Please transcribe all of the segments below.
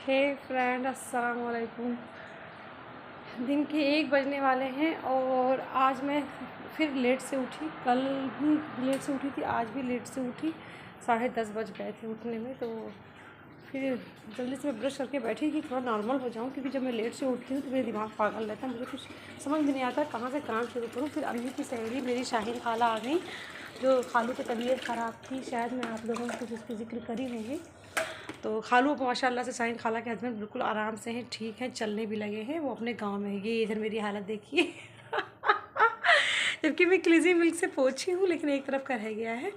हे friend, अस्सलाम वालेकुम। दिन के 1 बजने वाले हैं और आज मैं फिर लेट से उठी। कल भी लेट से उठी थी, आज भी लेट से उठी। 10:30 बज गए थे उठने में। तो फिर जल्दी से मैं ब्रश करके बैठी कि थोड़ा नॉर्मल हो जाऊं, क्योंकि जब मैं लेट से उठती हूँ तो मेरा दिमाग पागल रहता है। मुझे कुछ समझ में नहीं आता कहाँ से काम शुरू करूँ। फिर अम्मी की सहेली मेरी शाहीन खाला आ गई, जो खालू की तबीयत ख़राब थी। शायद मैं आप लोगों को कुछ इसकी ज़िक्र करी होंगी। तो खालू अब माशाल्लाह से शाहीन खाला के हस्बैंड बिल्कुल आराम से हैं, ठीक हैं, चलने भी लगे हैं। वो अपने गांव में है। ये इधर मेरी हालत देखिए जबकि मैं क्लीजी मिल्क से पोछी हूँ, लेकिन एक तरफ का रह गया है।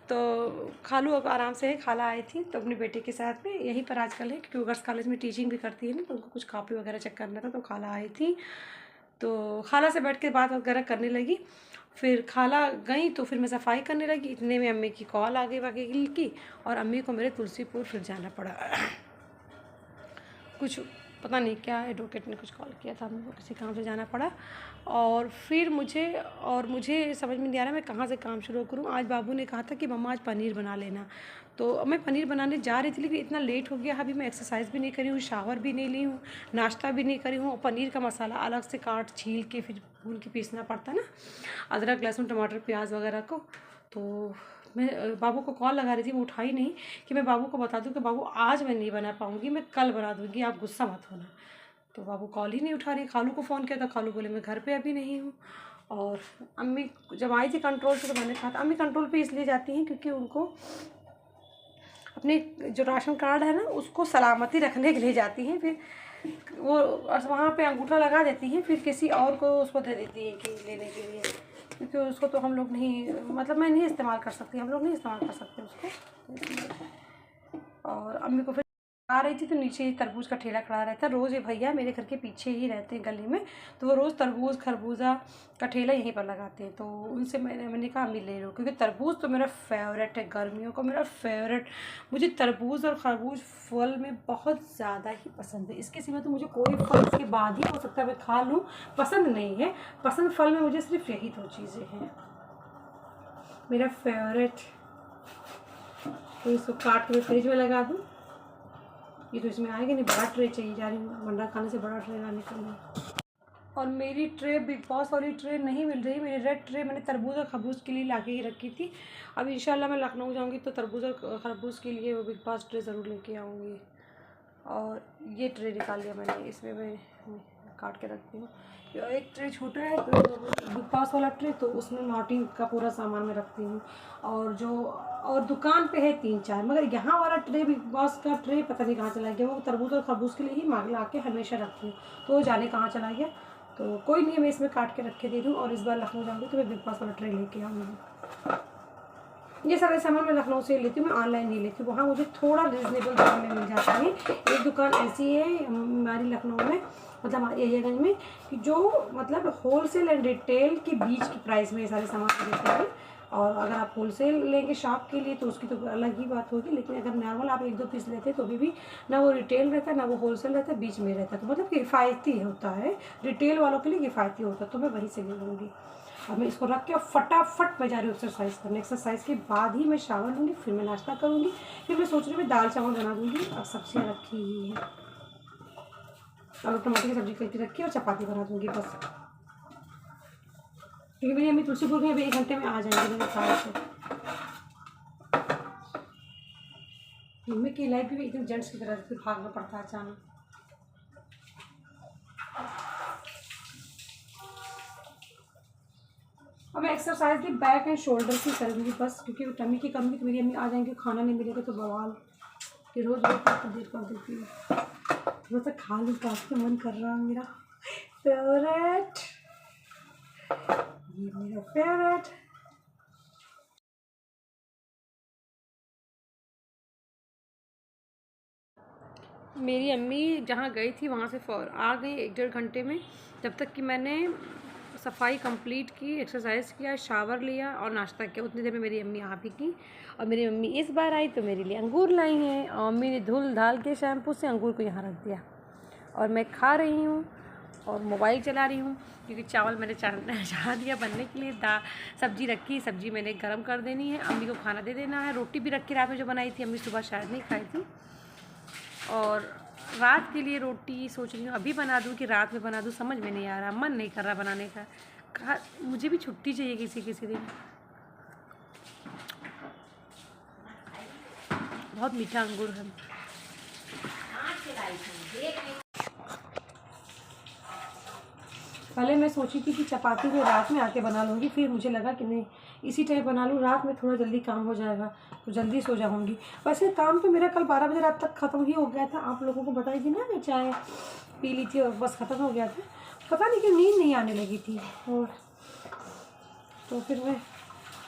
तो खालू अब आराम से है। खाला आई थी तो अपने बेटे के साथ में यहीं पर आजकल है, क्योंकि गर्ल्स कॉलेज में टीचिंग भी करती है ना, तो उनको कुछ कॉपी वगैरह चेक करना था। तो खाला आई थी, तो खाला से बैठ के बात वगैरह करने लगी। फिर खाला गई तो फिर मैं सफाई करने लगी। इतने में अम्मी की कॉल आ गई वकील की, और अम्मी को मेरे तुलसीपुर फिर जाना पड़ा। कुछ पता नहीं क्या एडवोकेट ने कुछ कॉल किया था, अम्मी को किसी काम से जाना पड़ा। और फिर मुझे समझ में नहीं आ रहा मैं कहाँ से काम शुरू करूँ। आज बाबू ने कहा था कि मम्मा आज पनीर बना लेना, तो मैं पनीर बनाने जा रही थी, लेकिन इतना लेट हो गया। अभी मैं एक्सरसाइज भी नहीं करी हूँ, शावर भी नहीं ली हूँ, नाश्ता भी नहीं करी हूँ। और पनीर का मसाला अलग से काट छील के फिर भून के पीसना पड़ता है ना, अदरक लहसुन टमाटर प्याज वगैरह को। तो मैं बाबू को कॉल लगा रही थी, वो उठाई नहीं, कि मैं बाबू को बता दूं कि बाबू आज मैं नहीं बना पाऊँगी, मैं कल बना दूँगी, आप गुस्सा मत होना। तो बाबू कॉल ही नहीं उठा रही। खालू को फ़ोन किया तो खालू बोले मैं घर पे अभी नहीं हूँ। और अम्मी जब आई थी कंट्रोल से, तो मैंने कहा था अम्मी कंट्रोल पे इसलिए जाती हैं क्योंकि उनको अपने जो राशन कार्ड है ना उसको सलामती रखने के लिए जाती हैं। फिर वो वहाँ पे अंगूठा लगा देती हैं, फिर किसी और को उसको दे देती हैं कि लेने के लिए, क्योंकि उसको तो हम लोग नहीं, मतलब मैं नहीं इस्तेमाल कर सकती, हम लोग नहीं इस्तेमाल कर सकते उसको। और अम्मी को फिर आ रही थी तो नीचे ही तरबूज का ठेला खड़ा रहता है। रोज़ ये भैया मेरे घर के पीछे ही रहते हैं गली में, तो वो रोज़ तरबूज खरबूजा का ठेला यहीं पर लगाते हैं। तो उनसे मैंने कहा अम्मी ले लो, क्योंकि तरबूज तो मेरा फेवरेट है, गर्मियों का मेरा फेवरेट। मुझे तरबूज और खरबूज फल में बहुत ज़्यादा ही पसंद है। इसके सिवा तो मुझे कोई फल इसके बाद ही हो सकता है मैं खा लूँ, पसंद नहीं है। पसंद फल में मुझे सिर्फ यही 2 चीज़ें हैं मेरा फेवरेट। तो इसको काट के मैं फ्रिज में लगा दूँ। ये तो इसमें आएगा नहीं, बड़ा ट्रे चाहिए, जा रही हूँ मंडा खाने से बड़ा ट्रे लाने के लिए। और मेरी ट्रे बिग बॉस वाली ट्रे नहीं मिल रही। मेरी रेड ट्रे मैंने तरबूज और खरबूज के लिए ला के ही रखी थी। अब इंशाल्लाह मैं लखनऊ जाऊँगी तो तरबूज और खरबूज के लिए वो बिग बॉस ट्रे ज़रूर लेके आऊँगी। और ये ट्रे निकाल लिया मैंने, इसमें मैं काट के रखती हूँ। एक ट्रे छोटा है तो बिग बॉस वाला ट्रे, तो उसमें नॉटिंग का पूरा सामान मैं रखती हूँ। और दुकान पे है 3-4, मगर यहाँ वाला ट्रे बिग बॉस का ट्रे पता नहीं कहाँ चला गया। वो तरबूज और खरबूज के लिए ही मांग ला के हमेशा रखती हूँ, तो वो जाने कहाँ चला गया। तो कोई नहीं, मैं इसमें काट के रख के दे दूँ। और इस बार लखनऊ जाऊँगी तो मैं बिग बॉस वाला ट्रे लेके आऊँगी। ये सारे सामान मैं लखनऊ से लेती हूँ, मैं ऑनलाइन नहीं लेती हूँ। वहाँ मुझे थोड़ा रिजनेबल दाम में मिल जाता है। एक दुकान ऐसी है हमारी लखनऊ में, मतलब एरियागंज में, कि जो मतलब होलसेल एंड रिटेल के बीच की प्राइस में ये सारे सामान देते हैं। और अगर आप होलसेल लेंगे शॉप के लिए तो उसकी तो अलग ही बात होगी, लेकिन अगर नॉर्मल आप 1-2 पीस लेते हैं तो भी ना वो रिटेल रहता है ना वो होलसेल रहता है, बीच में रहता है। तो मतलब किफ़ायती होता है, रिटेल वालों के लिए किफ़ायती होता है, तो मैं वहीं से ले लूँगी। अब मैं इसको रख के फटाफट मैं जा रही हूँ एक्सरसाइज करने। एक्सरसाइज के बाद ही मैं शावर लूँगी, फिर मैं नाश्ता करूँगी, फिर मैं सोच रही हूँ दाल चावल बना दूँगी। और सब्जियाँ रखी ही हैं, आलू टमाटर की सब्ज़ी करके रखी और चपाती बना दूँगी बस। क्योंकि मेरी अम्मी तुलसीपुर में अभी 1 घंटे में आ जाएंगे मेरे ख्याल से। मम्मी की लाइफ भी एकदम जेंट्स की तरह फिर भागना पड़ता है अचानक। अब मैं एक्सरसाइज की बैक एंड शोल्डर की करूँगी बस, क्योंकि टमी की करूँगी तो मेरी अम्मी आ जाएंगी, खाना नहीं मिलेगा तो बवाल। कि रोज़ देर कर देती है। थोड़ा सा खा लूँ, काफ़ी मन कर रहा है मेरा फेवरेट, ये मेरा फेवरेट। मेरी अम्मी जहाँ गई थी वहाँ से आ गई 1-1.5 घंटे में। जब तक कि मैंने सफाई कंप्लीट की, एक्सरसाइज किया, शावर लिया और नाश्ता किया, उतनी देर में मेरी अम्मी आ भी की। और मेरी अम्मी इस बार आई तो मेरे लिए अंगूर लाई हैं, और अम्मी ने धुल धाल के शैम्पू से अंगूर को यहाँ रख दिया। और मैं खा रही हूँ और मोबाइल चला रही हूँ, क्योंकि चावल मैंने चढ़ा दिया बनने के लिए। सब्ज़ी रखी, सब्ज़ी मैंने गर्म कर देनी है, अम्मी को खाना दे देना है। रोटी भी रखी रात में जो बनाई थी, अम्मी सुबह शायद नहीं खाई थी। और रात के लिए रोटी सोच रही हूँ अभी बना दूँ कि रात में बना दूँ, समझ में नहीं आ रहा, मन नहीं कर रहा बनाने का। कहा मुझे भी छुट्टी चाहिए किसी किसी दिन। बहुत मीठा अंगूर है। पहले मैं सोची थी कि चपाती को रात में आके बना लूँगी, फिर मुझे लगा कि नहीं इसी टाइम बना लूँ, रात में थोड़ा जल्दी काम हो जाएगा तो जल्दी सो जाऊँगी। वैसे काम तो मेरा कल 12 बजे रात तक ख़त्म ही हो गया था, आप लोगों को बताई थी ना, मैं चाय पी ली थी और बस ख़त्म हो गया था। पता नहीं क्यों नींद नहीं आने लगी थी, और तो फिर मैं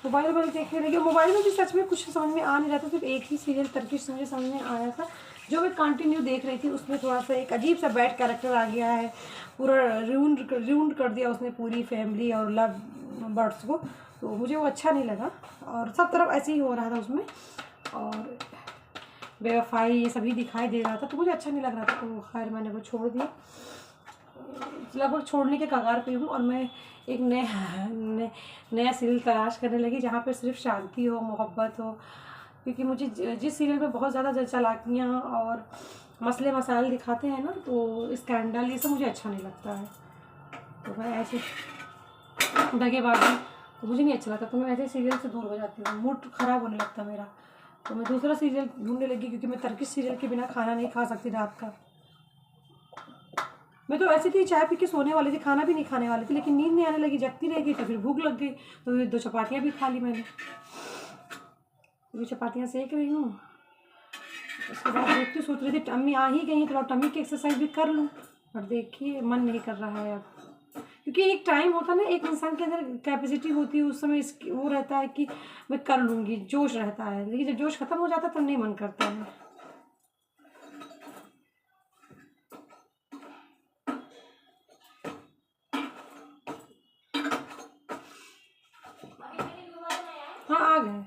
मोबाइल देखने लगी। मोबाइल में भी सच में कुछ समझ में आ नहीं रहा था, सिर्फ एक ही सीरियल टर्किश मुझे समझ में आया था जो मैं कंटिन्यू देख रही थी। उसमें थोड़ा सा एक अजीब सा बैड कैरेक्टर आ गया है, पूरा रूंड कर दिया उसने पूरी फैमिली और लव बर्ड्स को, तो मुझे वो अच्छा नहीं लगा। और सब तरफ ऐसे ही हो रहा था उसमें, और बेवफाई ये सभी दिखाई दे रहा था, तो मुझे अच्छा नहीं लग रहा था। तो खैर मैंने वो छोड़ दिया, लगभग छोड़ने के कगार पे हूँ। और मैं एक नया सीरियल तलाश करने लगी जहाँ पे सिर्फ शांति हो, मोहब्बत हो, क्योंकि मुझे जिस सीरियल में बहुत ज़्यादा चालाकियाँ और मसले मसाइल दिखाते हैं ना, तो स्कैंडल ये सब मुझे अच्छा नहीं लगता है। तो मैं ऐसे दगेबाजी तो मुझे नहीं अच्छा लगता, तो मैं ऐसे सीरियल से दूर हो जाती हूँ, मूड ख़राब होने लगता है मेरा। तो मैं दूसरा सीरियल ढूंढने लगी, क्योंकि मैं टर्किश सीरियल के बिना खाना नहीं खा सकती रात का। मैं तो ऐसी थी, चाय पी के सोने वाली थी, खाना भी नहीं खाने वाली थी, लेकिन नींद नहीं आने लगी, जगती रह गई, तो फिर भूख लग गई, तो 2 चपातियाँ भी खा ली मैंने। 2 चपातियाँ सेक रही हूँ। उसके बाद देखती सोच रही थी टम्मी आ ही गई, थोड़ा टम्मी की एक्सरसाइज भी कर लूँ, पर देखिए मन नहीं कर रहा है अब, क्योंकि एक टाइम होता है ना, एक इंसान के अंदर कैपेसिटी होती है, उस समय इसकी वो रहता है कि मैं कर लूँगी, जोश रहता है, लेकिन जब जोश खत्म हो जाता है तब नहीं मन करता है। हाँ आ गए।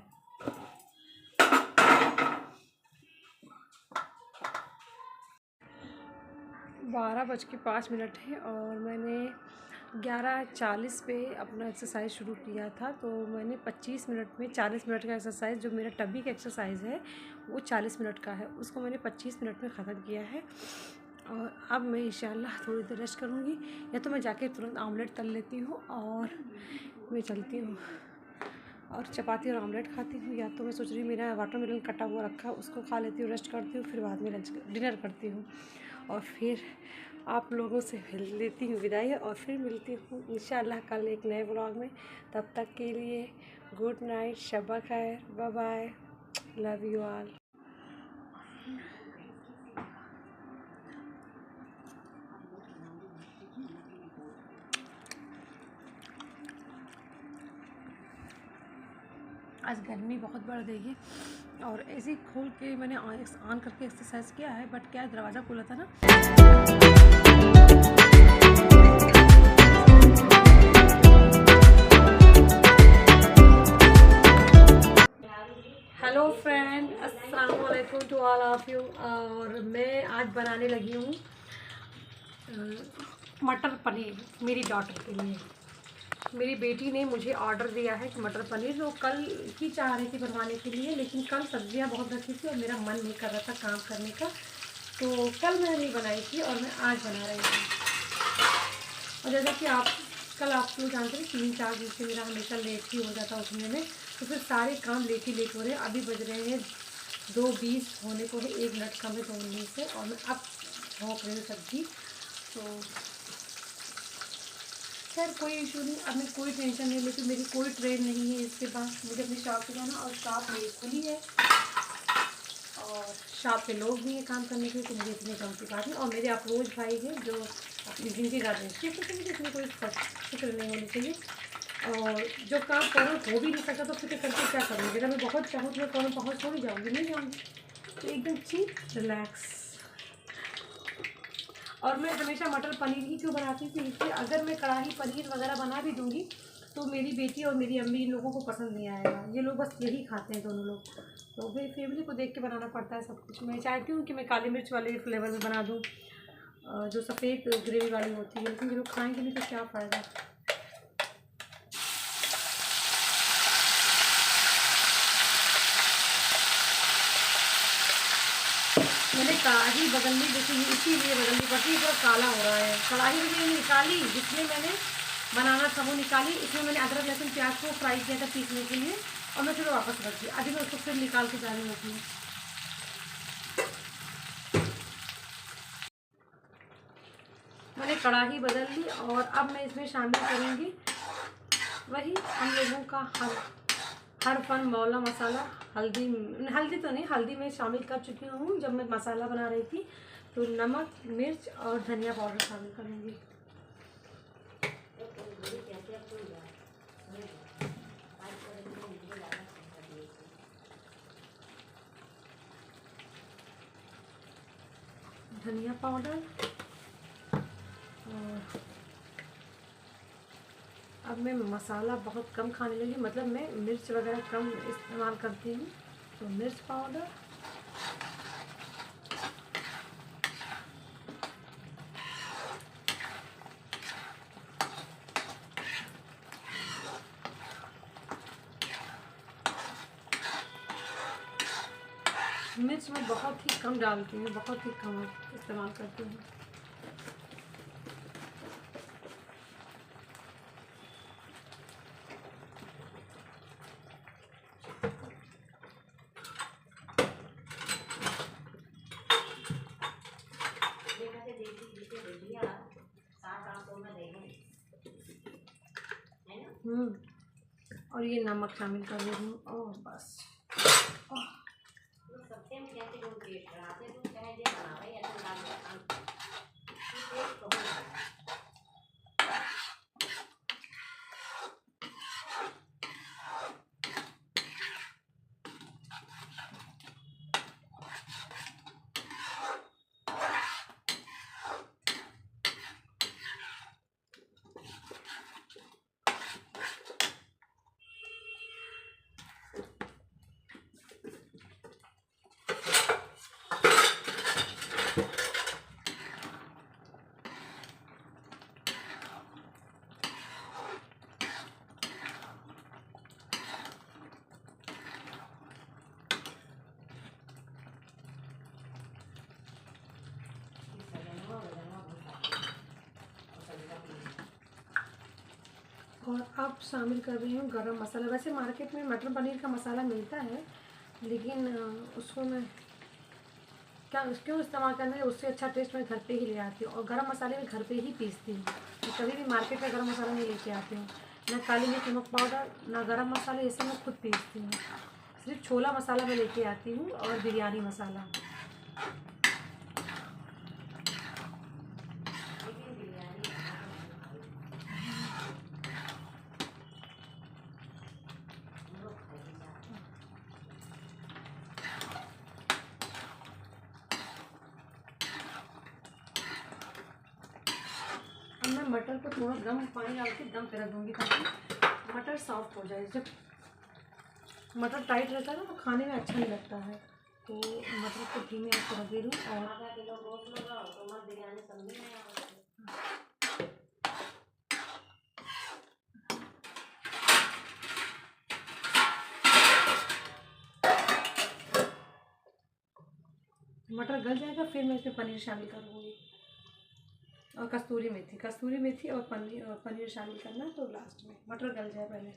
12:05 है और मैंने 11:40 पे अपना एक्सरसाइज शुरू किया था। तो मैंने 25 मिनट में 40 मिनट का एक्सरसाइज, जो मेरा टबी का एक्सरसाइज है वो 40 मिनट का है, उसको मैंने 25 मिनट में ख़त्म किया है। और अब मैं इंशाल्लाह थोड़ी देर रेस्ट करूँगी, या तो मैं जाके तुरंत आमलेट तल लेती हूँ और मैं चलती हूँ और चपाती और आमलेट खाती हूँ, या तो मैं सोच रही हूँ मेरा वाटरमेलन कटा हुआ रखा है उसको खा लेती हूँ, रेस्ट करती हूँ, फिर बाद में डिनर करती हूँ, और फिर आप लोगों से लेती हूँ विदाई, और फिर मिलती हूँ इंशाल्लाह कल एक नए व्लॉग में। तब तक के लिए गुड नाइट, शब खैर, bye bye, love you all. आज गर्मी बहुत बढ़ गई है, और ऐसे ही खोल के मैंने ऑन करके एक्सरसाइज किया है, बट क्या दरवाज़ा खुला था ना। हेलो फ्रेंड, अस्सलाम वालेकुम टू ऑल ऑफ यू। और मैं आज बनाने लगी हूँ मटर पनीर मेरी डॉटर के लिए। मेरी बेटी ने मुझे ऑर्डर दिया है कि मटर पनीर, वो कल ही चाह रही थी बनवाने के लिए, लेकिन कल सब्जियां बहुत रखी थी और मेरा मन नहीं कर रहा था काम करने का, तो कल मैंने नहीं बनाई थी और मैं आज बना रही हूँ। और जैसा कि कल आप लोग जानते हैं 3-4 दिन से मेरा हमेशा लेट ही हो जाता उठने में, तो फिर सारे काम लेट हो रहे हैं। अभी बज रहे हैं 2:20 होने को है, 1 मिनट कम है 2:19 से, और मैं अब झोंक रही हूँ सब्जी। तो खैर कोई इशू नहीं, अब मैं कोई टेंशन नहीं लेती, मेरी कोई ट्रेन नहीं है इसके बाद मुझे अपनी शॉप पे जाना, और शॉप मेरी खुली है और शॉप पे लोग भी हैं काम करने के लिए, तो मुझे इतनी कम की बात नहीं। और मेरे अफरोज भाई हैं जो अपनी ज़िंदगी का इसमें कोई फिक्र नहीं होनी चाहिए, और जो काम करो हो भी नहीं सकता तो फिक्र करके क्या करूँगी, अगर मैं बहुत चाहूँ तो मैं कौन पहुँच थोड़ी जाऊँगी, नहीं जाऊँगी, तो एकदम चीप रिलैक्स। और मैं हमेशा मटर पनीर ही क्यों बनाती थी, क्योंकि अगर मैं कढ़ाई पनीर वगैरह बना भी दूँगी तो मेरी बेटी और मेरी अम्मी इन लोगों को पसंद नहीं आएगा, ये लोग बस यही खाते हैं दोनों लोग, तो मेरी फैमिली को देख के बनाना पड़ता है सब कुछ। मैं चाहती हूँ कि मैं काली मिर्च वाले फ्लेवर में बना दूँ, जो सफ़ेद ग्रेवी वाली होती है, लेकिन ये लोग खाएँगे नहीं तो क्या फ़ायदा। मैंने कढ़ाई बदलनी, देखिए इसीलिए बदलनी पड़ती है, पूरा काला हो रहा है। कढ़ाई मैंने निकाली जिसमें मैंने बनाना था वो निकाली, इसमें मैंने अदरक लहसुन प्याज को फ्राई किया था पीसने के लिए, और मैं चलो वापस रख दी। अभी मैं उसको फिर निकाल के डालने लगी हूँ। मैंने कढ़ाई बदल ली और अब मैं इसमें शामिल करूँगी वही हम लोगों का हर फन मौला मसाला। हल्दी तो नहीं, हल्दी मैं शामिल कर चुकी हूँ जब मैं मसाला बना रही थी। तो नमक, मिर्च और धनिया पाउडर शामिल करूँगी। धनिया पाउडर, और अब मैं मसाला बहुत कम खाने लगी, मतलब मैं मिर्च वगैरह कम इस्तेमाल करती हूँ। तो मिर्च पाउडर, मिर्च मैं बहुत ही कम डालती हूँ, बहुत ही कम इस्तेमाल करती हूँ। और ये नमक शामिल कर रही हूँ और बस। और अब शामिल कर रही हूँ गरम मसाला। वैसे मार्केट में मटर पनीर का मसाला मिलता है, लेकिन उसको मैं क्यों इस्तेमाल करना है, उससे अच्छा टेस्ट मैं घर पे ही ले आती हूँ। और गरम मसाले में घर पे ही पीसती हूँ, मैं कभी भी मार्केट में गरम मसाला नहीं लेके आती हूँ। ना काली मिर्च, नमक पाउडर, ना गरम मसाले, ये सब मैं खुद पीसती हूँ। सिर्फ छोला मसाला मैं लेके आती हूँ और बिरयानी मसाला। अब मैं मटर को थोड़ा गर्म पानी डाल के दम पे रख दूँगी ताकि मटर सॉफ्ट हो जाए। जब मटर टाइट रहता है ना तो खाने में अच्छा नहीं लगता है। तो मटर को धीमे आंच पर रख दे दूँ और मटर गल जाएगा, फिर मैं इसमें पनीर शामिल करूँगी और कस्तूरी मेथी और पनीर शामिल करना। तो लास्ट में मटर गल जाए पहले।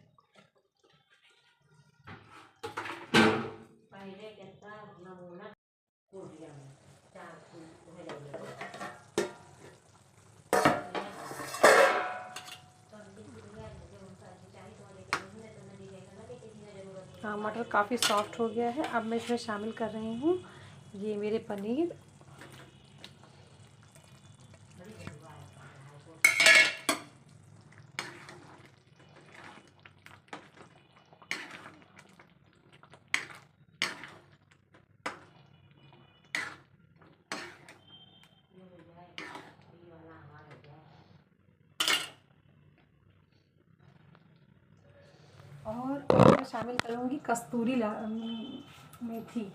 हाँ, मटर काफ़ी सॉफ्ट हो गया है। अब मैं इसमें शामिल कर रही हूँ ये मेरे पनीर। और मैं शामिल करूँगी कस्तूरी मेथी।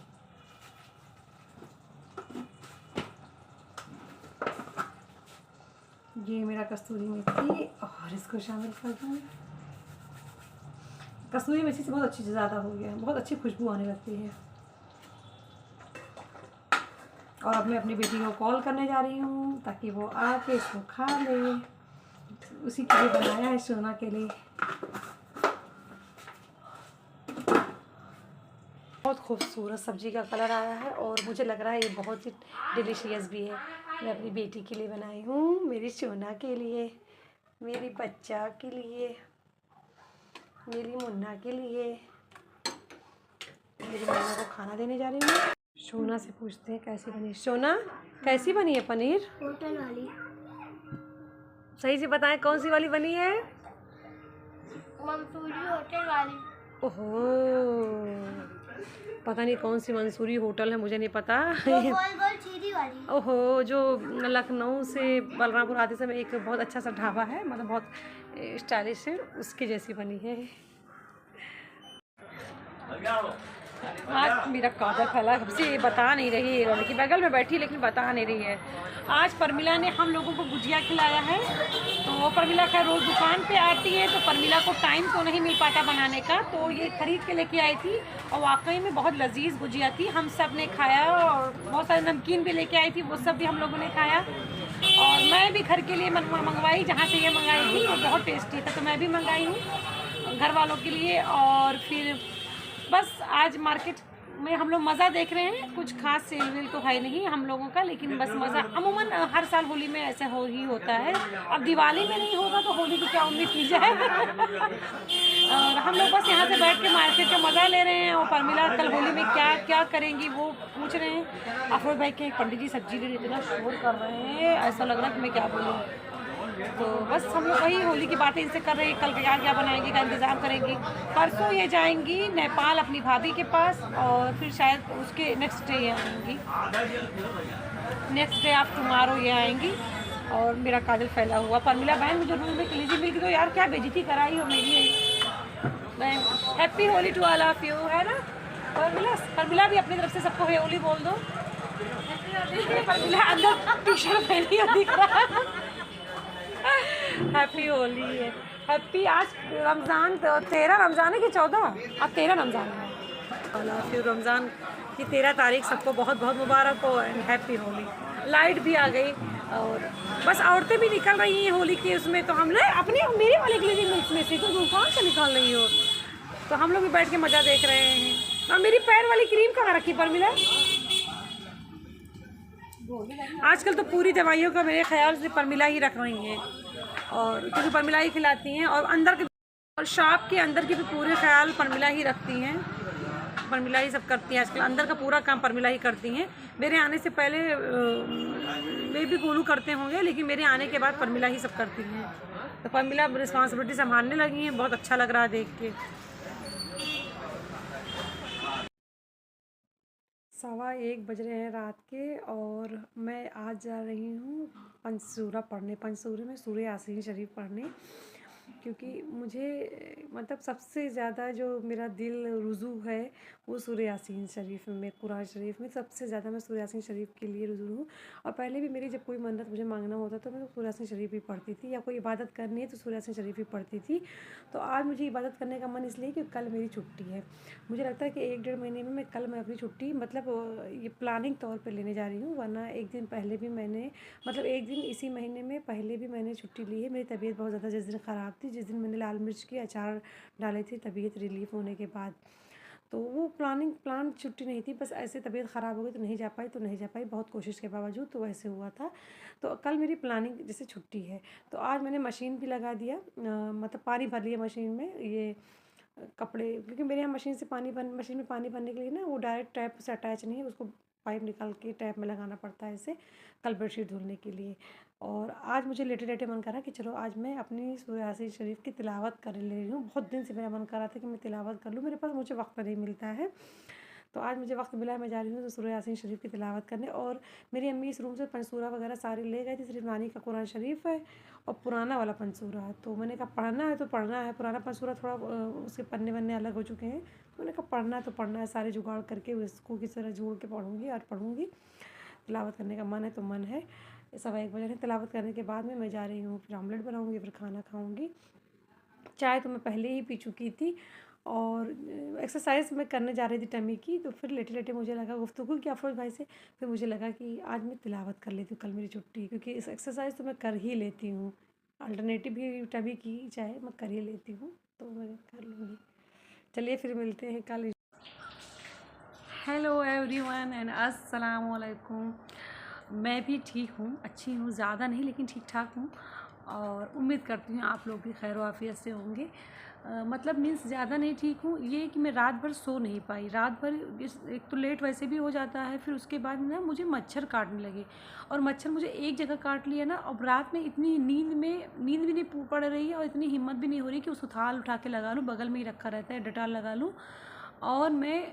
ये मेरा कस्तूरी मेथी, और इसको शामिल कर दूँगी। कस्तूरी मेथी से बहुत अच्छी ज़्यादा हो गया, बहुत अच्छी खुशबू आने लगती है। और अब मैं अपनी बेटी को कॉल करने जा रही हूँ ताकि वो आके इसको खा ले। उसी के लिए बनाया है, सोना के लिए। बहुत खूबसूरत सब्ज़ी का कलर आया है और मुझे लग रहा है ये बहुत ही डिलीशियस भी है। मैं अपनी बेटी के लिए बनाई हूँ, मेरी सोना के लिए, मेरी बच्चा के लिए, मेरी मुन्ना के लिए। मेरी मुन्ना को खाना देने जा रही हूँ। सोना से पूछते हैं कैसी बनी। सोना, कैसी बनी है पनीर? होटल वाली। सही से बताएं कौन सी वाली बनी है? मंसूरी होटल वाली। ओहो, पता नहीं कौन सी मंसूरी होटल है, मुझे नहीं पता। गोल गोल सीधी वाली। ओहो, जो लखनऊ से बलरामपुर आते समय एक बहुत अच्छा सा ढाबा है, मतलब बहुत स्टाइलिश है, उसके जैसी बनी है। आज मेरा काजल फैला, हमसे बता नहीं रही है, लड़की बगल में बैठी लेकिन बता नहीं रही है। आज परमिला ने हम लोगों को गुजिया खिलाया है। तो परमिला खैर रोज़ दुकान पे आती है, तो परमिला को टाइम तो नहीं मिल पाता बनाने का, तो ये खरीद के लेके आई थी और वाकई में बहुत लजीज गुजिया थी। हम सब ने खाया और बहुत सारे नमकीन भी लेके आई थी, वो सब भी हम लोगों ने खाया। और मैं भी घर के लिए मंगवाई, जहाँ से ये मंगाई थी वो बहुत टेस्टी था, तो मैं भी मंगाई हूँ घर वालों के लिए। और फिर बस आज मार्केट में हम लोग मज़ा देख रहे हैं। कुछ खास सेल वेल तो है नहीं हम लोगों का, लेकिन बस मज़ा। अमूमन हर साल होली में ऐसा हो ही होता है। अब दिवाली में नहीं होगा तो होली की क्या उम्मीद की जाए। और हम लोग बस यहाँ से बैठ के मार्केट का मज़ा ले रहे हैं। और परमिला कल होली में क्या क्या करेंगी वो पूछ रहे हैं। अफरोज भाई के पंडित जी सब्जी ले इतना शोर कर रहे हैं, ऐसा लग रहा है कि मैं क्या बोलूँ। तो बस हम लोग वही होली की बातें इनसे कर रहे हैं, कल क्या क्या बनाएंगी, का इंतज़ाम करेंगी। परसों ये जाएंगी नेपाल अपनी भाभी के पास और फिर शायद उसके नेक्स्ट डे ये आएंगी, नेक्स्ट डे ऑफ टुमारो ये आएंगी। और मेरा काजल फैला हुआ। परमिला बहन मुझे रूम में कलीजी मिल गई तो यार क्या बेइज्जती कराई हो मेरी बहन। Happy Holi to all of you, है ना परमिला? परमिला भी अपनी तरफ से सबको होली बोल दो। परमिला अंदर टी शर्ट पहनी है, दिख रहा है। हैप्पी होली है, हैप्पी। आज रमज़ान 13 रमज़ान है कि 14? अब 13 रमज़ान है। फिर रमज़ान की 13 तारीख सबको बहुत बहुत मुबारक हो एंड हैप्पी होली। लाइट भी आ गई और बस औरतें भी निकल रही हैं होली के उसमें। तो हम लोग अपने मेरे वाले ग्लेजी मिल्क में से तो दुकान से निकाल रही हो, तो हम लोग भी बैठ के मज़ा देख रहे हैं। और मेरी पैर वाली क्रीम कहाँ रखी परमिला? आजकल तो पूरी दवाइयों का मेरे ख्याल से परमिला ही रख रही हैं, और क्योंकि परमिला ही खिलाती हैं। और अंदर के और शॉप के अंदर की भी पूरे ख्याल परमिला ही रखती हैं, परमिला ही सब करती हैं। आजकल अंदर का पूरा काम परमिला ही करती हैं। मेरे आने से पहले वे भी गोलू करते होंगे, लेकिन मेरे आने के बाद परमिला ही सब करती हैं। तो परमिला रिस्पॉन्सिबिलिटी संभालने लगी हैं, बहुत अच्छा लग रहा है देख के। 1:15 बज रहे हैं रात के और मैं आज जा रही हूँ पंचसूरा पढ़ने, पंचसूरे में सूर्य यासीन शरीफ पढ़ने, क्योंकि मुझे मतलब सबसे ज़्यादा जो मेरा दिल रुजू है वो सूर्य यासीन शरीफ में, कुरान शरीफ में सबसे ज़्यादा मैं सूर्य यासीन शरीफ के लिए रुजू हूँ। और पहले भी मेरी जब कोई मन्नत मुझे मांगना होता तो मैं सूर्य यासीन शरीफ ही पढ़ती थी, या कोई इबादत करनी है तो सूर्य यासीन शरीफ ही पढ़ती थी। तो आज मुझे इबादत करने का मन इसलिए कि कल मेरी छुट्टी है। मुझे लगता है कि 1-1.5 महीने में कल मैं अपनी छुट्टी मतलब ये प्लानिंग तौर पर लेने जा रही हूँ, वरना एक दिन पहले भी मैंने मतलब एक दिन इसी महीने में पहले भी मैंने छुट्टी ली है। मेरी तबीयत बहुत ज़्यादा जिस दिन ख़राब थी, जिस दिन मैंने लाल मिर्च की अचार डाले थे तबीयत रिलीफ होने के बाद, तो वो प्लान छुट्टी नहीं थी, बस ऐसे तबीयत ख़राब हो गई तो नहीं जा पाई बहुत कोशिश के बावजूद, तो वैसे हुआ था। तो कल मेरी प्लानिंग जैसे छुट्टी है, तो आज मैंने मशीन भी लगा दिया, मतलब पानी भर लिया मशीन में ये कपड़े, क्योंकि मेरे यहाँ मशीन में पानी भरने के लिए ना वो डायरेक्ट टैप से अटैच नहीं है, उसको पाइप निकाल के टैप में लगाना पड़ता है ऐसे, कल बेडशीट धुलने के लिए। और आज मुझे लेटे लेटे मन करा कि चलो आज मैं अपनी सूरह यासीन शरीफ की तिलावत कर ले रही हूँ। बहुत दिन से मेरा मन कर रहा था कि मैं तिलावत कर लूँ, मेरे पास मुझे वक्त नहीं मिलता है, तो आज मुझे वक्त मिला है, मैं जा रही हूँ तो सूरह यासीन शरीफ की तिलावत करने। और मेरी अम्मी इस रूम से पंसूरा वगैरह सारे ले गए थे, सिर्फ नानी का कुरान शरीफ है और पुराना वाला पंसूरा है। तो मैंने कहा पढ़ना है तो पढ़ना है, पुराना पंसूरा थोड़ा उसके पन्ने वन्ने अलग हो चुके हैं, तो मैंने कहा पढ़ना है तो पढ़ना है, सारे जुगाड़ करके उसको किस तरह जोड़ के पढ़ूँगी और पढ़ूँगी। तिलावत करने का मन है तो मन है। 1:15 बजे तिलावत करने के बाद में मैं जा रही हूँ, फिर ऑमलेट बनाऊँगी, फिर खाना खाऊँगी। चाय तो मैं पहले ही पी चुकी थी और एक्सरसाइज मैं करने जा रही थी टमी की, तो फिर लेटे लेटे मुझे लगा गुफ्तगू की अफरोज़ भाई से, फिर मुझे लगा कि आज मैं तिलावत कर लेती हूँ, कल मेरी छुट्टी, क्योंकि इस एक्सरसाइज तो मैं कर ही लेती हूँ, अल्टरनेटिव भी टमी की चाहे मैं कर ही लेती हूँ, तो मैं कर लूँगी। चलिए फिर मिलते हैं कल। हेलो एवरीवन एंड अस्सलाम वालेकुम। मैं भी ठीक हूँ, अच्छी हूँ, ज़्यादा नहीं लेकिन ठीक ठाक हूँ, और उम्मीद करती हूँ आप लोग भी खैर वाफियत से होंगे। मतलब मीन्स ज़्यादा नहीं ठीक हूँ, ये कि मैं रात भर सो नहीं पाई। रात भर एक तो लेट वैसे भी हो जाता है, फिर उसके बाद ना मुझे मच्छर काटने लगे, और मच्छर मुझे एक जगह काट लिया ना, अब रात में इतनी नींद भी नहीं पड़ रही है, और इतनी हिम्मत भी नहीं हो रही कि उस थाल उठा के लगा लूँ, बगल में ही रखा रहता है, डेटॉल लगा लूँ, और मैं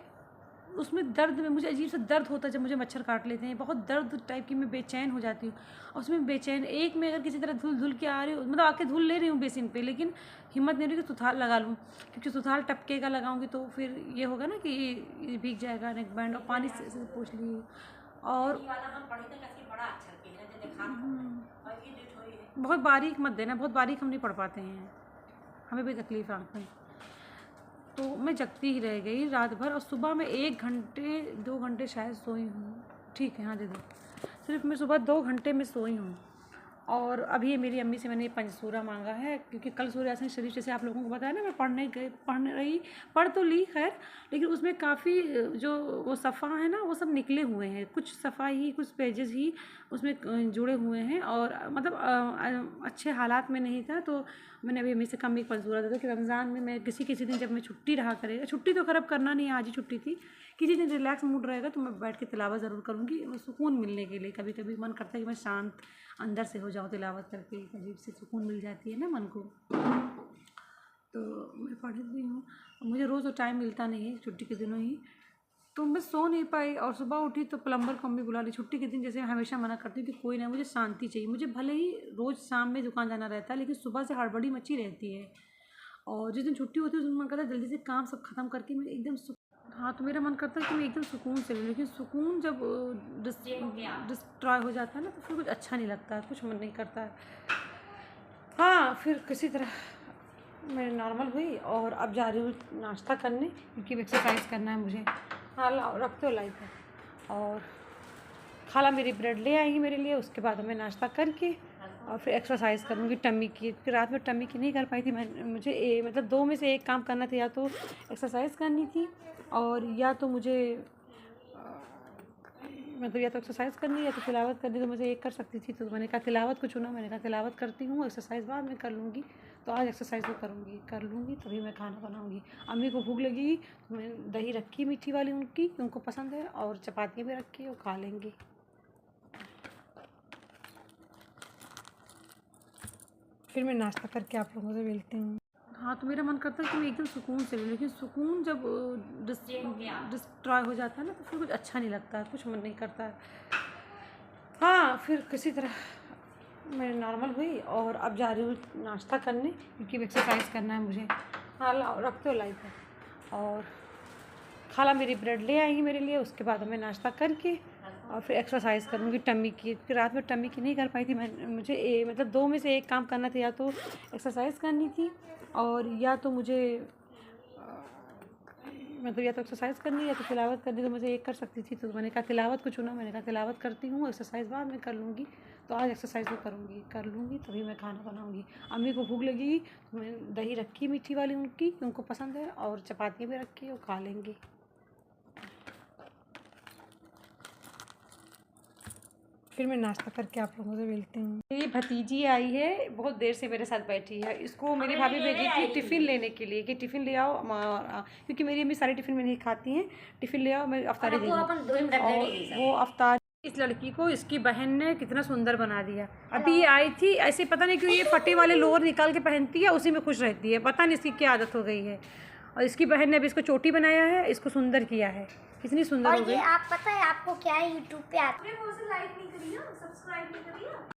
उसमें दर्द में मुझे अजीब सा दर्द होता है जब मुझे मच्छर काट लेते हैं, बहुत दर्द टाइप की, मैं बेचैन हो जाती हूँ। और उसमें बेचैन एक में अगर किसी तरह धुल के आ रही हूँ, मतलब आके धुल ले रही हूँ बेसिन पे, लेकिन हिम्मत नहीं हो रही कि सुथाल लगा लूँ, क्योंकि सुथाल टपकेगा लगाऊंगी तो फिर ये होगा ना कि ये भीग जाएगा नेक बैंड, और पानी से पूछ ली। और बहुत बारीक मत देना, बहुत बारीक हम नहीं पढ़ पाते हैं, हमें भी तकलीफ आती है। तो मैं जगती ही रह गई रात भर, और सुबह में 1 घंटे 2 घंटे शायद सोई हूँ। ठीक है, हाँ दे दो। सिर्फ मैं सुबह 2 घंटे में सोई हूँ। और अभी मेरी अम्मी से मैंने पंचसूरा मांगा है, क्योंकि कल सूर्य यासीन शरीफ जैसे आप लोगों को बताया ना, मैं पढ़ तो ली खैर, लेकिन उसमें काफ़ी जो वो सफ़ा है ना, वो सब निकले हुए हैं, कुछ सफ़ा ही, कुछ पेजेस ही उसमें जुड़े हुए हैं, और मतलब अच्छे हालात में नहीं था। तो मैंने अभी अम्मी से कम एक पंचसूरा दे दो, कि रमज़ान में मैं किसी दिन जब मैं छुट्टी रहा करेगा, छुट्टी तो खराब करना नहीं है, आज ही छुट्टी थी, किसी दिन रिलैक्स मूड रहेगा तो मैं बैठ के तिलावत ज़रूर करूँगी, सुकून मिलने के लिए। कभी कभी मन करता है कि मैं शांत अंदर से हो जाऊँ, तिलावत करके एक अजीब सी सुकून मिल जाती है ना मन को। तो मैं पढ़ती हूँ, मुझे रोज़ तो टाइम मिलता नहीं है, छुट्टी के दिनों ही, तो मैं सो नहीं पाई, और सुबह उठी तो प्लम्बर को अम्मी बुला ली। छुट्टी के दिन जैसे हमेशा मना करती हूँ कि कोई ना, मुझे शांति चाहिए, मुझे भले ही रोज़ शाम में दुकान जाना रहता है, लेकिन सुबह से हड़बड़ी मची रहती है, और जिस दिन छुट्टी होती है उस दिन मन करता है जल्दी से काम सब ख़त्म करके मैं एकदम हाँ, तो मेरा मन करता है कि मैं एकदम सुकून से लूँ, लेकिन सुकून जब डिस्ट्रॉय हो जाता है ना, तो फिर कुछ अच्छा नहीं लगता है, कुछ मन नहीं करता है। हाँ, फिर किसी तरह मैं नॉर्मल हुई, और अब जा रही हूँ नाश्ता करने, क्योंकि एक्सरसाइज करना है मुझे। हाँ लाओ, रखते हो लाइट है। और खाला मेरी ब्रेड ले आएंगी मेरे लिए, उसके बाद मैं नाश्ता करके और फिर एक्सरसाइज करूँगी टमी की, क्योंकि रात में टमी की नहीं कर पाई थी मुझे मतलब 2 में से 1 काम करना था, या तो एक्सरसाइज करनी थी, और या तो मुझे मतलब या तो एक्सरसाइज करनी या तो तिलावत करनी, तो मुझे एक कर सकती थी, तो मैंने कहा तिलावत को चुना। मैंने कहा तिलावत करती हूँ, एक्सरसाइज बाद में कर लूँगी, तो आज एक्सरसाइज तो कर लूँगी, तभी मैं खाना बनाऊँगी। अम्मी को भूख लगेगी तो मैं दही रखी मीठी वाली, उनको पसंद है, और चपातियाँ भी रखी, वो खा लेंगी। फिर मैं नाश्ता करके आप लोगों से मिलती हूँ। हाँ, तो मेरा मन करता है कि मैं एकदम सुकून से लूँ, लेकिन सुकून जब डिस्ट्रॉय हो जाता है ना, तो फिर कुछ अच्छा नहीं लगता है, कुछ मन नहीं करता है। हाँ, फिर किसी तरह मैं नॉर्मल हुई, और अब जा रही हूँ नाश्ता करने, क्योंकि एक्सरसाइज करना है मुझे। हाँ लाओ, रखते हो लाइट है। और खाला मेरी ब्रेड ले आएंगी मेरे लिए, उसके बाद मैं नाश्ता करके और फिर एक्सरसाइज करूँगी टमी की, क्योंकि रात में टमी की नहीं कर पाई थी मुझे मतलब 2 में से 1 काम करना था, या तो एक्सरसाइज करनी थी, और या तो मुझे मतलब या तो एक्सरसाइज करनी या तो तिलावत करनी, तो मुझे एक कर सकती थी, तो मैंने कहा तिलावत को चुना। मैंने कहा तिलावत करती हूँ, एक्सरसाइज बाद में कर लूँगी, तो आज एक्सरसाइज तो कर लूँगी, तभी मैं खाना बनाऊँगी। अम्मी को भूख लगेगी तो मैं दही रखी मीठी वाली, उनको पसंद है, और चपातियाँ भी रखी, वो खा लेंगी। फिर मैं नाश्ता करके आप लोगों से मिलती हूँ। मेरी भतीजी आई है, बहुत देर से मेरे साथ बैठी है, इसको मेरी भाभी भेजी थी टिफ़िन लेने के लिए, कि टिफ़िन ले आओ, क्योंकि मेरी अम्मी सारी टिफ़िन में नहीं खाती हैं, टिफ़िन ले आओ, मैं अफ्तारी दे दूँ। और वो अफ्तारी इस लड़की को इसकी बहन ने कितना सुंदर बना दिया। अभी ये आई थी, ऐसे पता नहीं क्यों ये फटे वाले लोअर निकाल के पहनती है, उसी में खुश रहती है, पता नहीं इसकी क्या आदत हो गई है। और इसकी बहन ने अभी इसको चोटी बनाया है, इसको सुंदर किया है, कितनी सुंदर हो गई। आप पता है आपको क्या है, यूट्यूब पे आते लाइक नहीं करी, सब्सक्राइब नहीं करी।